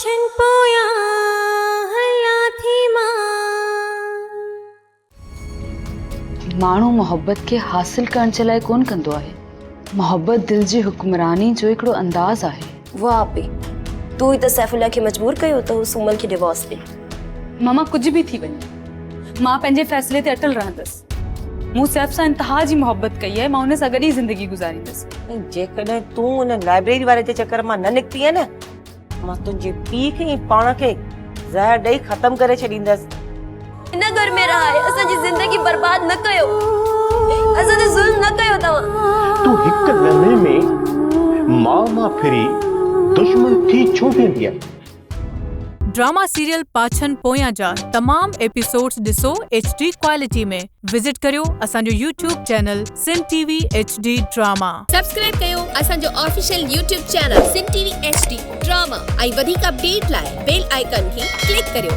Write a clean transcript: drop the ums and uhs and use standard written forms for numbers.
पाछन पोया हला थी मां। माण्हू मोहब्बत के हासिल करण जे लाइ कोन कंदो आहे। मोहब्बत दिल जी हुक्मरानी जो हिकिड़ो अंदाज़ आहे। वाह पे तू ही तो सैफुल्ला के मजबूर कयो तो सुमन के डिवोर्स पे। मामा कुछ भी थी वञे, मां पंहिंजे फैसले ते अटल रहंदसि। मूं सैफ सां इंतहा जी मोहब्बत कई है, मां उन सां गॾु ई ज़िंदगी गुज़ारींदसि। जेकॾहिं तूं उन लाइब्रेरी वारे जे चक्कर मां न निकिती है न, मां तुंहिंजे पीउ खे पाण खे ज़हर ॾेई ख़त्म करे छॾींदसि। इन घर में रहा है असां जी जिंदगी बर्बाद न कयो, असां ते ज़ुल्म न कयो तव्हां। तू हिक लम्हे में मां फिरी दुश्मन थी छो वेंदी आहे? ड्रामा सीरियल पाछन पोयां जा तमाम एपिसोड्स ॾिसो HD क्वालिटी में। विजिट करियो असांजो YouTube चैनल सिन TV HD ड्रामा। सब्सक्राइब कयो असांजो ऑफिशियल YouTube चैनल सिन TV HD ड्रामा ऐं वधीक अपडेट लाइ बेल आइकन खे क्लिक करियो।